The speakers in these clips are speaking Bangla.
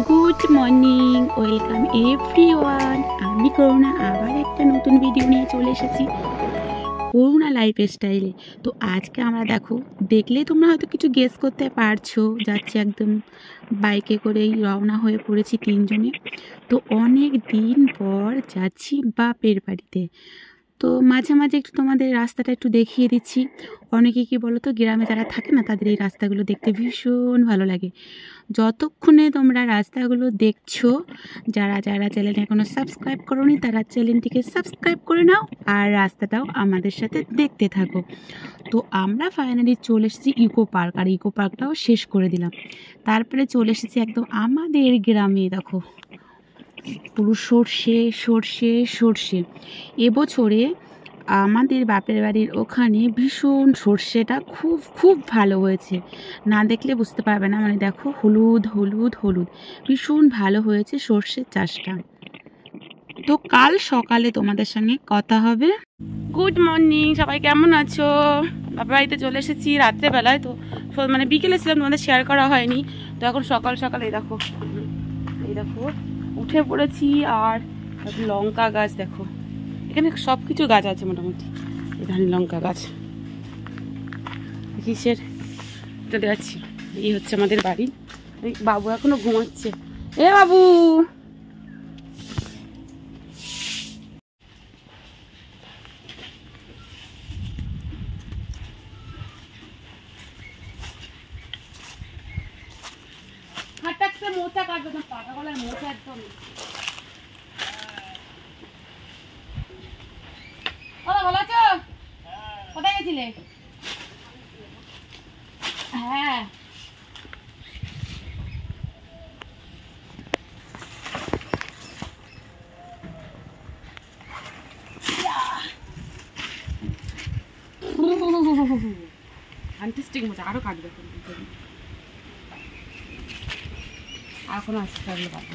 Good morning, welcome everyone. আমি করুণা আবার একটা নতুন ভিডিও নিয়ে চলে এসেছি করুণা লাইফস্টাইলে। তো আজকে আমরা দেখলেই তোমরা হয়তো কিছু গেস করতে পারছো, যাচ্ছি একদম বাইকে করেই রওনা হয়ে পড়েছি তিনজনে। তো অনেক দিন পর যাচ্ছি বাপের বাড়িতে। তো মাঝে মাঝে একটু তোমাদের রাস্তাটা একটু দেখিয়ে দিচ্ছি। অনেকে কি বলো তো, গ্রামে যারা থাকে না, তাদের এই রাস্তাগুলো দেখতে ভীষণ ভালো লাগে। যতক্ষণে তোমরা রাস্তাগুলো দেখছো, যারা যারা চ্যানেলটা এখনো সাবস্ক্রাইব করোনি তারা চ্যানেলটিকে সাবস্ক্রাইব করে নাও, আর রাস্তাটাও আমাদের সাথে দেখতে থাকো। তো আমরা ফাইনালি চলে এসেছি ইকো পার্ক, আর ইকো পার্কটাও শেষ করে দিলাম। তারপরে চলে এসেছি একদম আমাদের গ্রামে। দেখো পুরো সর্ষে সর্ষে সর্ষে। এবছরে আমাদের বাপের বাড়ির ওখানে ভীষণ সর্ষেটা খুব খুব ভালো হয়েছে, না দেখলে বুঝতে পারবে না। মানে দেখো, হলুদ হলুদ হলুদ, ভীষণ ভালো হয়েছে সর্ষের চাষটা। তো কাল সকালে তোমাদের সঙ্গে কথা হবে। গুড মর্নিং, সবাই কেমন আছো? বাপের বাড়িতে চলে এসেছি রাত্রেবেলায়। তো মানে বিকেলে ছিলাম, তোমাদের শেয়ার করা হয়নি। তো এখন সকাল সকাল এই দেখো উঠে পড়েছি। আর লঙ্কা গাছ দেখো, এখানে সব কিছু গাছ আছে মোটামুটি। এখানে লঙ্কা গাছ কিসের এটা দেখাচ্ছি। এই হচ্ছে আমাদের বাড়ি। বাবু এখনো ঘুমাচ্ছে। এ বাবু, মোচা কাটবে না, পাকা গলার মোচা একদম। ভালো আছো? কোথায় গেছিলে? হ্যাঁ, ফ্যান্টাস্টিক মোচা। আরো কাটবে এখনো আসতে পারলে পাবো।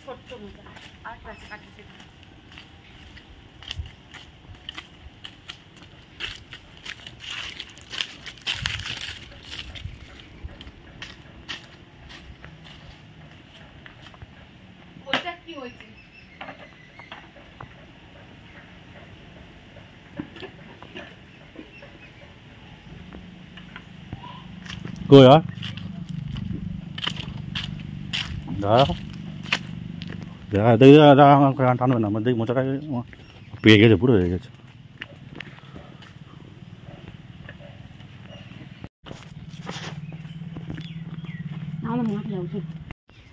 ছোট্ট মোচা আর কাছে কাটছে। ওইটা কি হয়েছে? Go यार, দেখ টানবে না, দেখ মোচাটা পেয়ে গেছে, পুরো হয়ে গেছে।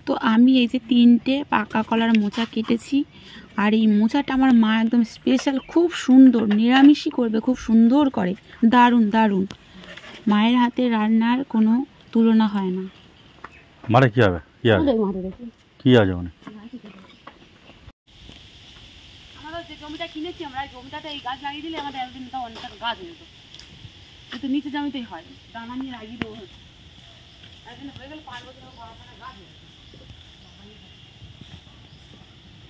তো আমি এই যে 3টে পাকা কলার মোচা কেটেছি, আর এই মোচাটা আমার মা একদম স্পেশাল, খুব সুন্দর, নিরামিষই করবে, খুব সুন্দর করে, দারুণ দারুণ। মায়ের হাতে রান্নার কোনো তুলনা হয় না। মানে কি হবে, কি আছে, কি আছে মানে? আমরা যে জমিটা কিনেছি, আমরা এই জমিটাতে এই গাছ লাগিয়ে দিলে আমাদের একদিন তো অনেক গাছ হয়ে যেত। কিন্তু নিচে জমিতেই হয়, দানা নিয়ে লাগিয়ে দেবো, একদিন হয়ে গেলে 5 বছর গাছ হয়ে।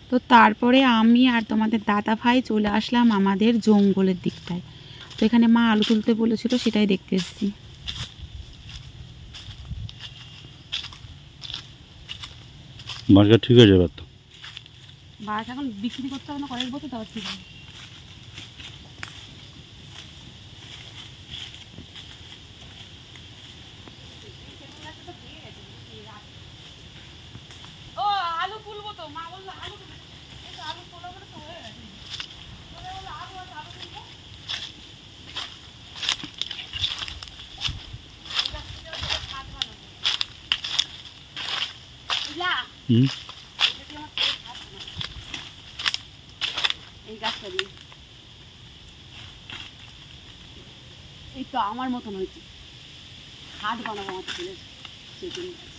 তো তারপরে আমি আর তোমাদের দাদা ভাই চলে আসলাম আমাদের জঙ্গলের দিকটায়। তো এখানে মা আলু তুলতে বলেছিল, সেটাই দেখতে এসেছি। মার্কেট ঠিক আছে এবার? তো বাস এখন বিক্রি করতে হবে না, কয়েক বছর তাও ঠিক আছে। ও আলু তুলবো তো, মা বললো আলু আলু তোলা মানে তো হয়ে গেছে। একটু আমার মতন হয়েছে, হাট বানাবো আমার ছেলে সেদিন গাছ।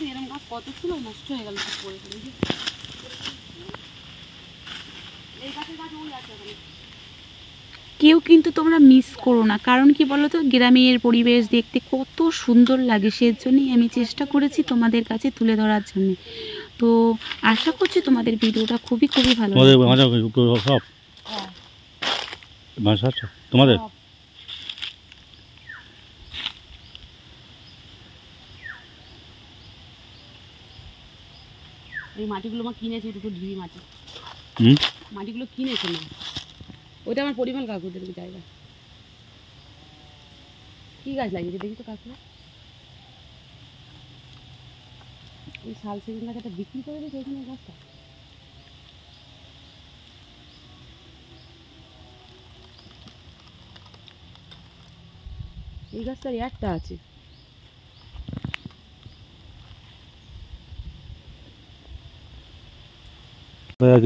এরকম গাছ কত ছিল, নষ্ট হয়ে গেল সব পড়ে পড়ে। এই গাছের গাছ ওই আছে ওখানে। কেউ কিন্তু তোমরা মিস করো না, কারণ কি বলো তো, গ্রামের পরিবেশ দেখতে কত সুন্দর লাগে, সেজন্যই আমি চেষ্টা করেছি তোমাদের কাছে তুলে ধরার জন্য। তো আশা করছি তোমাদের ভিডিওটা খুবই খুবই ভালো তোমাদের লাগবে। সব হ্যাঁ মাছ আছে তোমাদের? এই মাটিগুলো মা কিনেছে, দুটো ঢিবি মাটি, মাটিগুলো কিনেছে না। ওইটা আমার পরিমল কাকুদের জায়গা। কি গাছ লাগিয়েছে দেখি তো কাকুরা? এই শাল সেগুন গাছটা বিক্রি করে দিয়েছে ওইখানে গাছটা। এই গাছটার একটা আছে।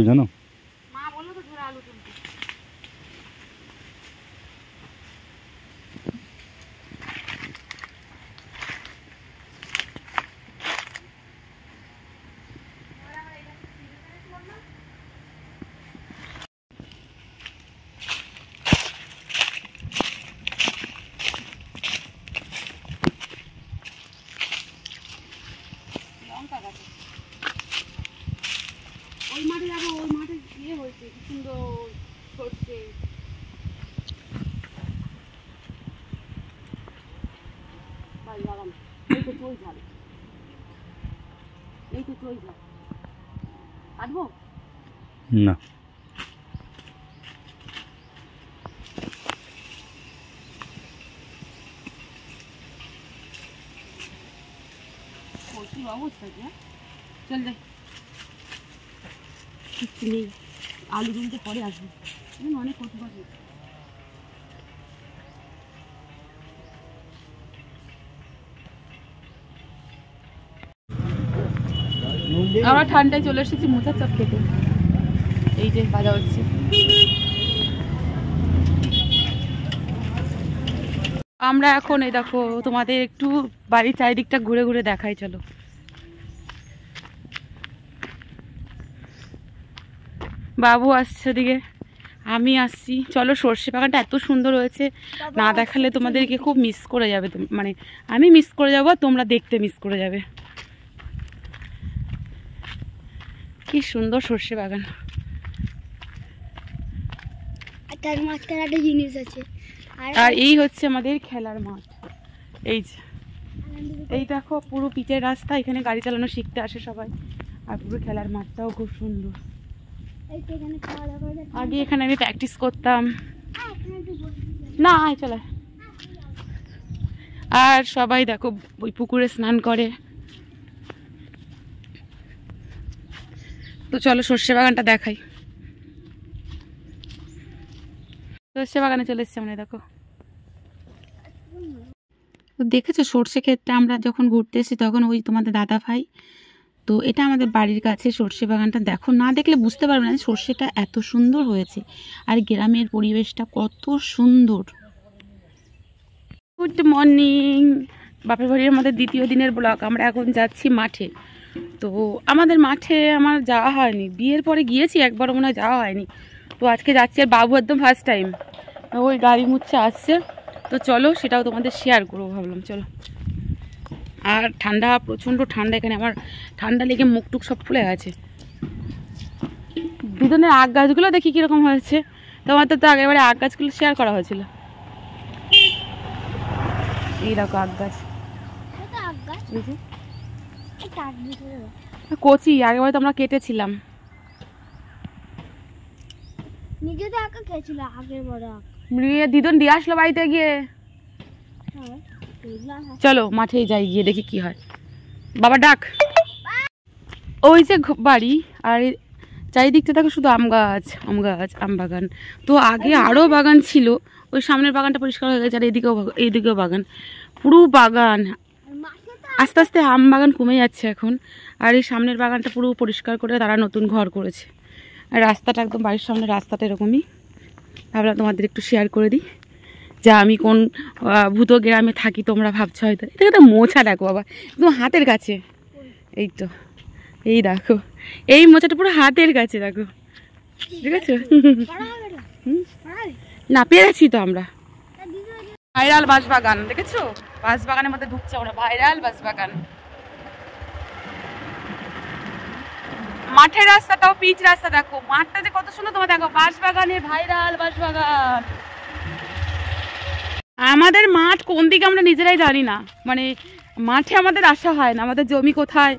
জানো মা বললো তো ঝোড়া আলু তুলতে। ওই মাঠে যাবো, ওই মাঠে ইয়ে হয়েছে কি সুন্দর সরষে। বাগান এই তো চই ঝাল, এই তো চই ঝাল কাটবো না। কি অবস্থা, চল যাই। কিচ্ছু নেই, আলু তুলতে পরে আসবো, অনেক কচু গাছ। আমরা ঠান্ডায় চলে এসেছি মোচার চপ খেতে। এই যে ভাজা হচ্ছে। আমরা এখন এই দেখো তোমাদের একটু বাড়ির চারিদিকটা ঘুরে ঘুরে দেখাই, চলো। বাবু আসছে ওদিকে, আমি আসছি, চলো। সর্ষে বাগানটা এত সুন্দর হয়েছে, না দেখালে তোমাদেরকে খুব মিস করে যাবে, মানে আমি মিস করে যাবো, তোমরা দেখতে মিস করে যাবে। কি সুন্দর সর্ষে বাগান। তার মাঝখানে একটা জিনিস আছে, আর এই হচ্ছে আমাদের খেলার মাঠ। এই যে এই দেখো পুরো পিচের রাস্তা, এখানে গাড়ি চালানো শিখতে আসে সবাই। আর পুরো খেলার মাঠটাও খুব সুন্দর। আগে এখানে আমি প্র্যাকটিস করতাম না, চলে। আর সবাই দেখো ওই পুকুরে স্নান করে। তো চলো সর্ষে বাগানটা দেখাই। সর্ষে বাগানে চলে এসছি আমরা, দেখো। তো দেখেছো সর্ষে ক্ষেতটা আমরা যখন ঘুরতে এসেছি তখন ওই তোমাদের দাদা ভাই। তো এটা আমাদের বাড়ির কাছে সর্ষে বাগানটা, দেখো না দেখলে বুঝতে পারবে না সর্ষেটা এত সুন্দর হয়েছে। আর গ্রামের পরিবেশটা কত সুন্দর। গুড মর্নিং, বাপের বাড়ির আমাদের দ্বিতীয় দিনের ব্লগ। আমরা এখন যাচ্ছি মাঠে। তো আমাদের মাঠে আমার যাওয়া হয়নি, বিয়ের পরে গিয়েছি একবারও মনে হয় যাওয়া হয়নি। তো আজকে যাচ্ছি, আর বাবু একদম ফার্স্ট টাইম ওই গাড়ি মুচ্ছে আসছে। তো চলো সেটাও তোমাদের শেয়ার করবো ভাবলাম, চলো। আর ঠান্ডা, প্রচণ্ড ঠান্ডা এখানে, আমার ঠান্ডা লেগে মুখ টুক সব ফুলে গেছে। দুজনের আগ গাছগুলো দেখি কীরকম হয়েছে, তোমাদের তো আগেরবারে আগ গাছগুলো শেয়ার করা হয়েছিল। এই দেখো আগ গাছ, কচি, আগেবারে তো আমরা কেটেছিলাম। দিদন দিয়ে আসলো বাড়িতে গিয়ে। চলো মাঠে যাই, গিয়ে দেখি কি হয়। বাবা ডাক। ওই যে বাড়ি, আর চারিদিকটা দেখো শুধু আম গাছ, আম গাছ, আম বাগান। তো আগে আরও বাগান ছিল, ওই সামনের বাগানটা পরিষ্কার হয়ে গেছে, আর এইদিকেও বাগান, পুরো বাগান। আস্তে আস্তে আম বাগান কমে যাচ্ছে এখন। আর এই সামনের বাগানটা পুরো পরিষ্কার করে তারা নতুন ঘর করেছে। আর রাস্তাটা একদম বাড়ির সামনে রাস্তাটা এরকমই, ভাবলাম তোমাদের একটু শেয়ার করে দিই। যা আমি কোন ভূত গ্রামে থাকি তোমরা ভাবছো হয়তো। এটা একটা মোছা দেখো বাবা, একদম হাতের কাছে। এই তো, এই দেখো এই মোচাটা পুরো হাতের কাছে দেখো, ঠিক আছে? না পেরেছি তো আমরা। ভাইরাল বাঁশবাগান দেখেছো? বাঁশবাগানের মধ্যে ঢুকছে ওরা, ভাইরাল বাঁশবাগান। মাঠের রাস্তাটাও পিচ রাস্তা, দেখো মাঠটা যে কত সুন্দর, তোমার দেখো বাঁশবাগানে ভাইরাল বাঁশবাগান। আমাদের মাঠ কোন দিকে আমরা নিজেরাই জানি না, মানে মাঠে আমাদের আসা হয় না, আমাদের জমি কোথায়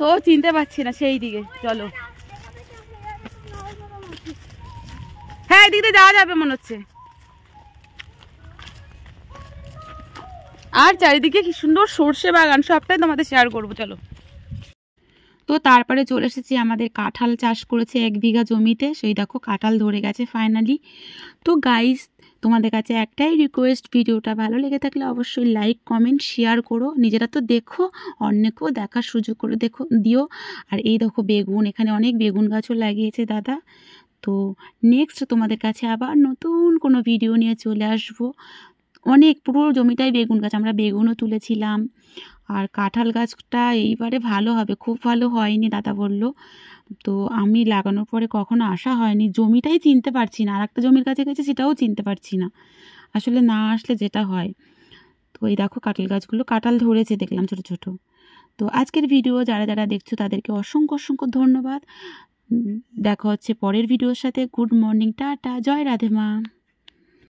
তো চিনতে পারছি না সেই দিকে। চলো, হ্যাঁ এদিকে যাওয়া যাবে মনে হচ্ছে। আর চারিদিকে কি সুন্দর সর্ষে বাগান, সবটাই তোমাদের শেয়ার করবো। চলো, তো তারপরে চলে এসেছি, আমাদের কাঁঠাল চাষ করেছে 1 বিঘা জমিতে, সেই দেখো কাঁঠাল ধরে গেছে ফাইনালি। তো গাইস তোমাদের কাছে একটাই রিকোয়েস্ট, ভিডিওটা ভালো লেগে থাকলে অবশ্যই লাইক কমেন্ট শেয়ার করো, নিজেরা তো দেখো অন্যকেও দেখার সুযোগ করে দিও। আর এই দেখো বেগুন, এখানে অনেক বেগুন গাছও লাগিয়েছে দাদা। তো নেক্সট তোমাদের কাছে আবার নতুন কোনো ভিডিও নিয়ে চলে আসবো। অনেক পুরো জমিটাই বেগুন গাছ, আমরা বেগুনও তুলেছিলাম। আর কাঁঠাল গাছটা এইবারে ভালো হবে, খুব ভালো হয়নি দাদা বলল। তো আমি লাগানোর পরে কখনো আসা হয়নি, জমিটাই চিনতে পারছি না, আর একটা জমির কাছে গেছে সেটাও চিনতে পারছি না, আসলে না আসলে যেটা হয়। তো এই দেখো কাঁঠাল গাছগুলো কাঁঠাল ধরেছে দেখলাম ছোট ছোট। তো আজকের ভিডিও যারা যারা দেখছো তাদেরকে অসংখ্য অসংখ্য ধন্যবাদ। দেখা হচ্ছে পরের ভিডিওর সাথে। গুড মর্নিং, টাটা, জয় রাধে মা।